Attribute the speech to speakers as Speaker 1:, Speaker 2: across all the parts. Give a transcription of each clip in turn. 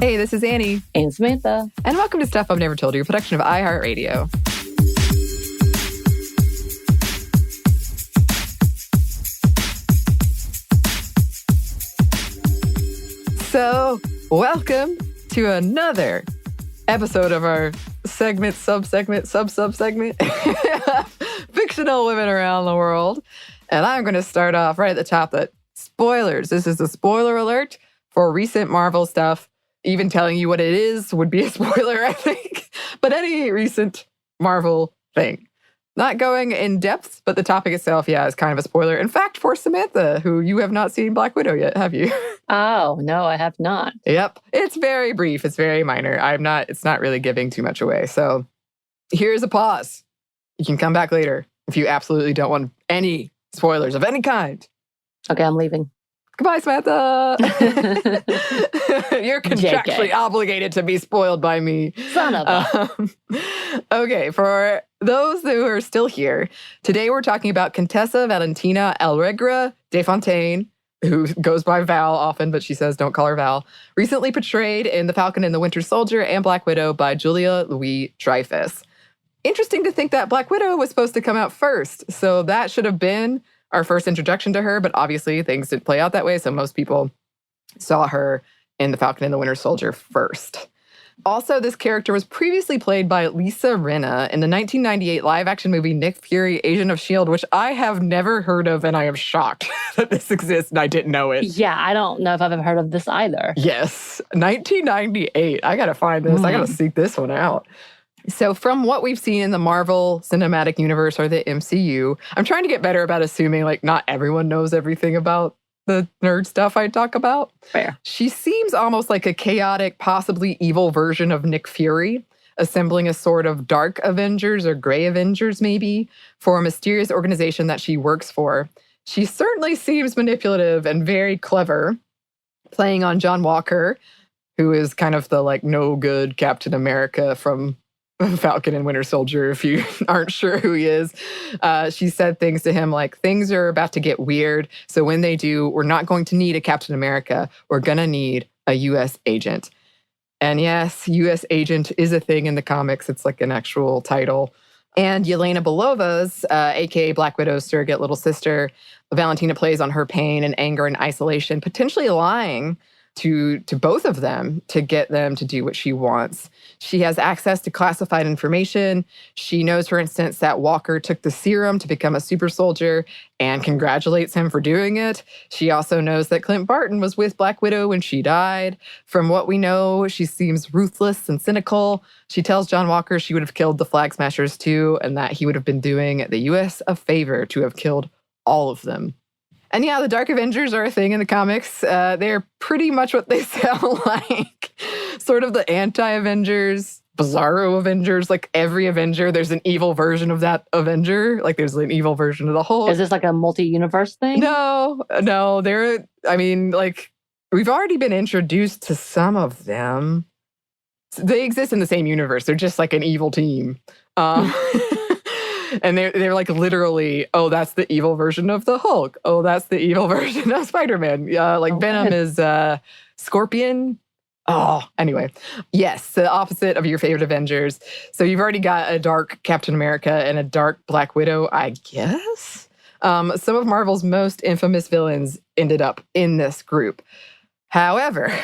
Speaker 1: Hey, this is Anney.
Speaker 2: And Samantha.
Speaker 1: And welcome to Stuff I've Never Told You, a production of iHeartRadio. So, welcome to another episode of our sub-segment, Fictional Women Around the World. And I'm going to start off right at the top that spoilers. This is a spoiler alert for recent Marvel stuff. Even telling you what it is would be a spoiler, I think. But any recent Marvel thing. Not going in depth, but the topic itself, is kind of a spoiler. In fact, for Samantha, who you have not seen Black Widow yet, have you?
Speaker 2: Oh, no, I have not.
Speaker 1: Yep. It's very brief. It's very minor. It's not really giving too much away. So here's a pause. You can come back later if you absolutely don't want any spoilers of any kind.
Speaker 2: Okay, I'm leaving.
Speaker 1: Goodbye, Samantha. You're contractually obligated to be spoiled by me.
Speaker 2: Son of a.
Speaker 1: Okay, for those who are still here, today we're talking about Contessa Valentina Allegra de Fontaine, who goes by Val often, but she says don't call her Val, recently portrayed in The Falcon and the Winter Soldier and Black Widow by Julia Louis-Dreyfus. Interesting to think that Black Widow was supposed to come out first, so that should have been our first introduction to her, but obviously things didn't play out that way, so most people saw her in The Falcon and the Winter Soldier first. Also, this character was previously played by Lisa Rinna in the 1998 live-action movie Nick Fury, Agent of S.H.I.E.L.D., which I have never heard of, and I am shocked that this exists, and I didn't know it.
Speaker 2: Yeah, I don't know if I've ever heard of this either.
Speaker 1: Yes, 1998. I gotta find this. I gotta seek this one out. So from what we've seen in the Marvel Cinematic Universe or the MCU, I'm trying to get better about assuming not everyone knows everything about the nerd stuff I talk about.
Speaker 2: Fair.
Speaker 1: She seems almost like a chaotic, possibly evil version of Nick Fury, assembling a sort of dark Avengers or gray Avengers maybe for a mysterious organization that she works for. She certainly seems manipulative and very clever, playing on John Walker, who is kind of the no good Captain America from Falcon and Winter Soldier, if you aren't sure who he is. She said things to him like, things are about to get weird, so when they do, we're not going to need a Captain America. We're going to need a U.S. agent. And yes, U.S. agent is a thing in the comics. It's an actual title. And Yelena Belova's, a.k.a. Black Widow's surrogate little sister, Valentina plays on her pain and anger and isolation, potentially lying to both of them to get them to do what she wants. She has access to classified information. She knows, for instance, that Walker took the serum to become a super soldier and congratulates him for doing it. She also knows that Clint Barton was with Black Widow when she died. From what we know, she seems ruthless and cynical. She tells John Walker she would have killed the Flag Smashers too, and that he would have been doing the U.S. a favor to have killed all of them. And the Dark Avengers are a thing in the comics. They're pretty much what they sound like. Sort of the anti-Avengers, bizarro Avengers. Every Avenger, there's an evil version of that Avenger. There's an evil version of the Hulk.
Speaker 2: Is this a multi-universe thing?
Speaker 1: No. We've already been introduced to some of them. They exist in the same universe. They're just an evil team. And they're literally, oh, that's the evil version of the Hulk. Oh, that's the evil version of Spider-Man. Venom is Scorpion. Oh, anyway. Yes, the opposite of your favorite Avengers. So you've already got a dark Captain America and a dark Black Widow, I guess. Some of Marvel's most infamous villains ended up in this group. However,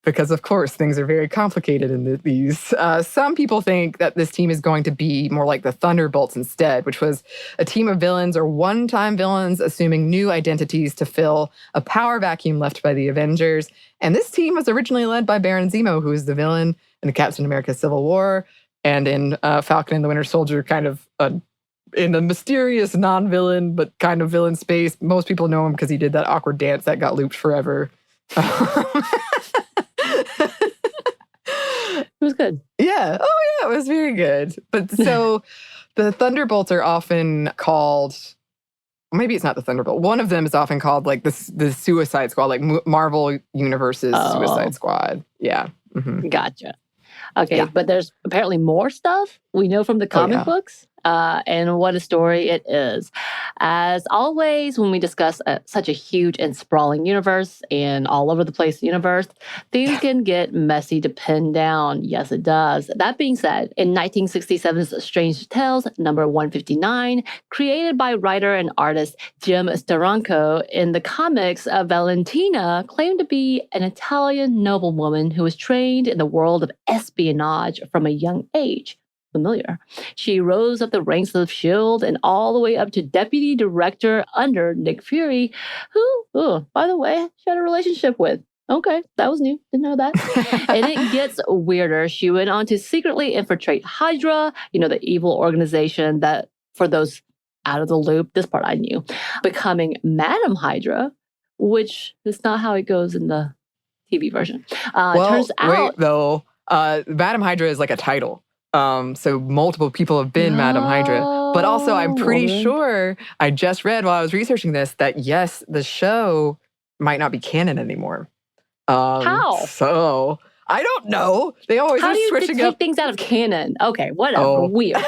Speaker 1: because, of course, things are very complicated in these. Some people think that this team is going to be more like the Thunderbolts instead, which was a team of villains or one-time villains assuming new identities to fill a power vacuum left by the Avengers. And this team was originally led by Baron Zemo, who is the villain in the Captain America Civil War, and in Falcon and the Winter Soldier, kind of in a mysterious non-villain, but kind of villain space. Most people know him because he did that awkward dance that got looped forever.
Speaker 2: It was good.
Speaker 1: Yeah. Oh, yeah. It was very good. But so the Thunderbolts are often called, maybe it's not the Thunderbolt. One of them is often called the Suicide Squad, Marvel Universe's Suicide Squad. Yeah. Mm-hmm.
Speaker 2: Gotcha. Okay, yeah. But there's apparently more stuff we know from the comic books. And what a story it is. As always, when we discuss such a huge and sprawling universe and all over the place universe, things can get messy to pin down. Yes, it does. That being said, in 1967's Strange Tales, number 159, created by writer and artist Jim Steranko, in the comics, Valentina claimed to be an Italian noblewoman who was trained in the world of espionage from a young age. Familiar. She rose up the ranks of S.H.I.E.L.D. and all the way up to deputy director under Nick Fury, who, by the way, she had a relationship with. Okay, that was new. Didn't know that. And it gets weirder. She went on to secretly infiltrate Hydra, the evil organization that, for those out of the loop, this part I knew, becoming Madam Hydra, which is not how it goes in the TV version. Turns out,
Speaker 1: wait, though, Madam Hydra is like a title. So multiple people have been Madam Hydra. But also, I'm pretty sure, I just read while I was researching this, that yes, the show might not be canon anymore.
Speaker 2: How?
Speaker 1: So, I don't know. They always are switching
Speaker 2: take things out of canon? Okay, whatever. Weird.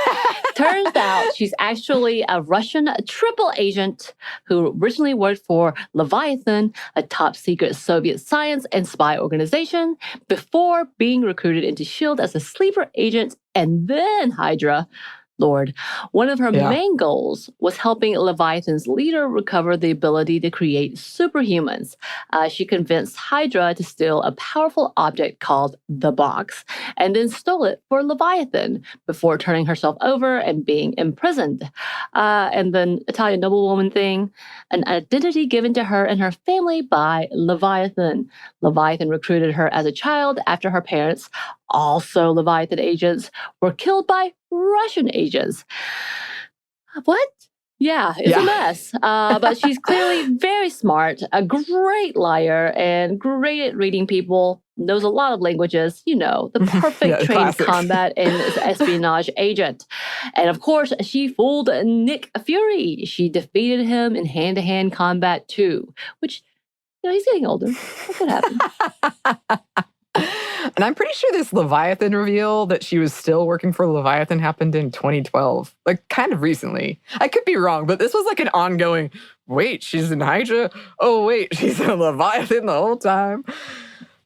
Speaker 2: Turns out she's actually a Russian triple agent who originally worked for Leviathan, a top secret Soviet science and spy organization, before being recruited into S.H.I.E.L.D. as a sleeper agent and then Hydra. Lord. One of her main goals was helping Leviathan's leader recover the ability to create superhumans. She convinced Hydra to steal a powerful object called the Box, and then stole it for Leviathan before turning herself over and being imprisoned. And then Italian noblewoman thing, an identity given to her and her family by Leviathan. Leviathan recruited her as a child after her parents, also Leviathan agents, were killed by Russian agents. What? Yeah, it's a mess. But she's clearly very smart, a great liar, and great at reading people, knows a lot of languages, the perfect trained combat and espionage agent. And of course, she fooled Nick Fury. She defeated him in hand-to-hand combat too, which, he's getting older. That could happen.
Speaker 1: And I'm pretty sure this Leviathan reveal that she was still working for Leviathan happened in 2012, like kind of recently. I could be wrong, but this was like an ongoing, wait, she's in Hydra? Oh, wait, she's in Leviathan the whole time.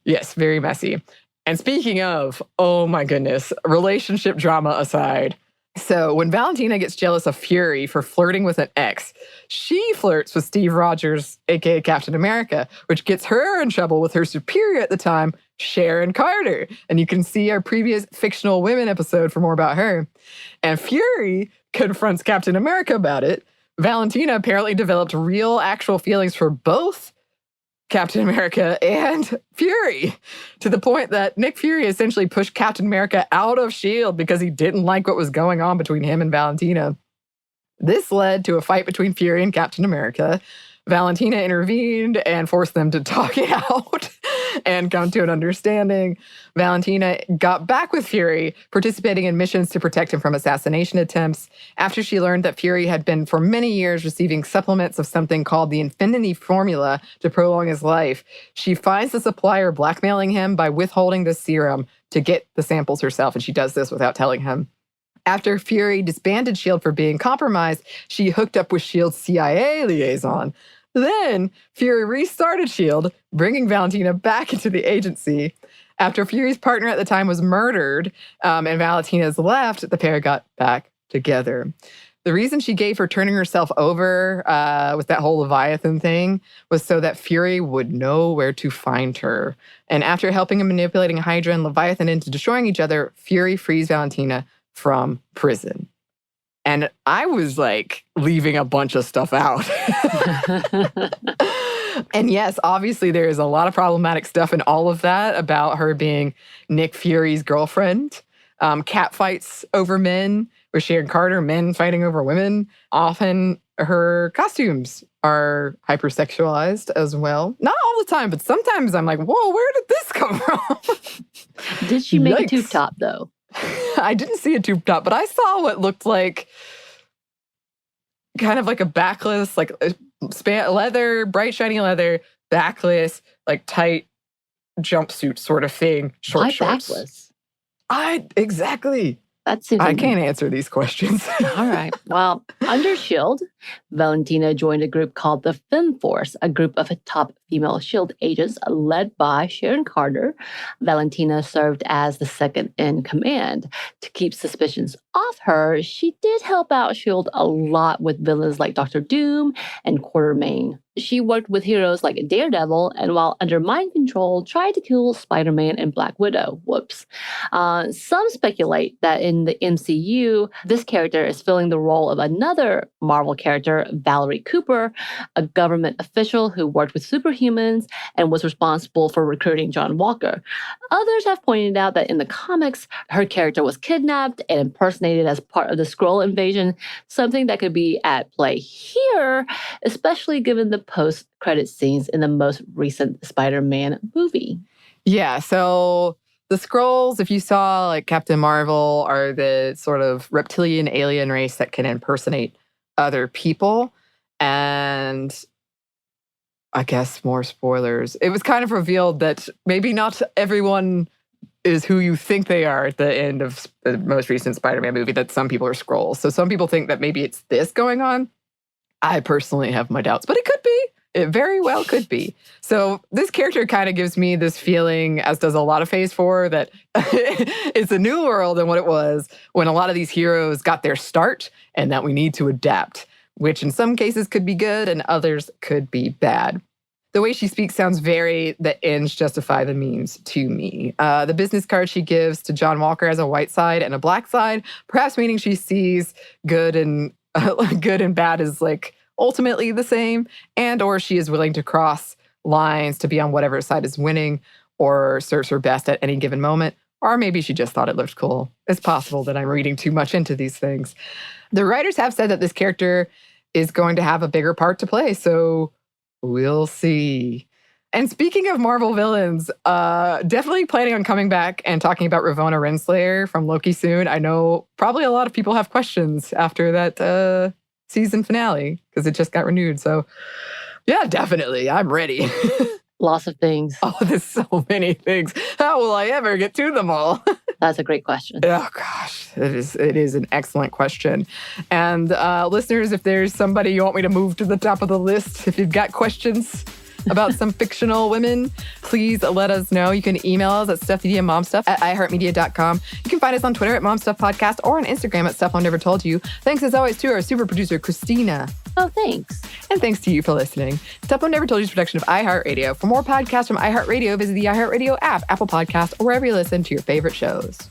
Speaker 1: Yes, very messy. And speaking of, oh my goodness, relationship drama aside. So when Valentina gets jealous of Fury for flirting with an ex, she flirts with Steve Rogers, aka Captain America, which gets her in trouble with her superior at the time, Sharon Carter. And you can see our previous Fictional Women episode for more about her. And Fury confronts Captain America about it. Valentina apparently developed real, actual feelings for both Captain America and Fury, to the point that Nick Fury essentially pushed Captain America out of S.H.I.E.L.D. because he didn't like what was going on between him and Valentina. This led to a fight between Fury and Captain America. Valentina intervened and forced them to talk it out and come to an understanding. Valentina got back with Fury, participating in missions to protect him from assassination attempts, after she learned that Fury had been for many years receiving supplements of something called the Infinity Formula to prolong his life. She finds the supplier blackmailing him by withholding the serum to get the samples herself, and she does this without telling him. After Fury disbanded S.H.I.E.L.D. for being compromised, she hooked up with S.H.I.E.L.D.'s CIA liaison. Then, Fury restarted S.H.I.E.L.D., bringing Valentina back into the agency. After Fury's partner at the time was murdered and Valentina's left, the pair got back together. The reason she gave for turning herself over with that whole Leviathan thing was so that Fury would know where to find her. And after helping and manipulating Hydra and Leviathan into destroying each other, Fury frees Valentina from prison. And I was like leaving a bunch of stuff out. And yes, obviously there is a lot of problematic stuff in all of that about her being Nick Fury's girlfriend. Cat fights over men with Sharon Carter, men fighting over women. Often her costumes are hypersexualized as well. Not all the time, but sometimes I'm like, whoa, where did this come from?
Speaker 2: Did she make a tube top though?
Speaker 1: I didn't see a tube top, but I saw what looked like kind of like a backless, like leather, bright, shiny leather, backless, like tight jumpsuit sort of thing. Short
Speaker 2: Why
Speaker 1: shorts.
Speaker 2: backless?
Speaker 1: Exactly.
Speaker 2: That seems
Speaker 1: I can't answer these questions.
Speaker 2: All right. Well, under S.H.I.E.L.D., Valentina joined a group called the Fem Force, a group of top female S.H.I.E.L.D. agents led by Sharon Carter. Valentina served as the second in command. To keep suspicions off her, she did help out S.H.I.E.L.D. a lot with villains like Dr. Doom and Quartermain. She worked with heroes like Daredevil, and while under mind control, tried to kill Spider-Man and Black Widow. Whoops. Some speculate that in the MCU, this character is filling the role of another Marvel character, Valerie Cooper, a government official who worked with superhumans and was responsible for recruiting John Walker. Others have pointed out that in the comics, her character was kidnapped and impersonated as part of the Skrull invasion, something that could be at play here, especially given the post-credit scenes in the most recent Spider-Man movie.
Speaker 1: Yeah, so the Skrulls, if you saw like Captain Marvel, are the sort of reptilian alien race that can impersonate other people. And I guess more spoilers. It was kind of revealed that maybe not everyone is who you think they are at the end of the most recent Spider-Man movie, that some people are Skrulls. So some people think that maybe it's this going on. I personally have my doubts, but it could be. It very well could be. So this character kind of gives me this feeling, as does a lot of Phase 4, that it's a new world than what it was when a lot of these heroes got their start, and that we need to adapt, which in some cases could be good and others could be bad. The way she speaks sounds very the ends justify the means to me. The business card she gives to John Walker has a white side and a black side, perhaps meaning she sees good and bad as like ultimately the same, and or she is willing to cross lines to be on whatever side is winning or serves her best at any given moment. Or maybe she just thought it looked cool. It's possible that I'm reading too much into these things. The writers have said that this character is going to have a bigger part to play, so we'll see. And speaking of Marvel villains, definitely planning on coming back and talking about Ravonna Renslayer from Loki soon. I know probably a lot of people have questions after that season finale because it just got renewed. So yeah, definitely. I'm ready.
Speaker 2: Lots of things.
Speaker 1: Oh, there's so many things. How will I ever get to them all?
Speaker 2: That's a great question.
Speaker 1: Oh, gosh. It is an excellent question. And listeners, if there's somebody you want me to move to the top of the list, if you've got questions about some fictional women, please let us know. You can email us at stuffmediamomstuff@iheartmedia.com. You can find us on Twitter at momstuffpodcast or on Instagram at Stuff Mom Never Told You. Thanks as always to our super producer, Christina.
Speaker 2: Oh, thanks.
Speaker 1: And thanks to you for listening. Stuff Mom Never Told You is a production of iHeartRadio. For more podcasts from iHeartRadio, visit the iHeartRadio app, Apple Podcasts, or wherever you listen to your favorite shows.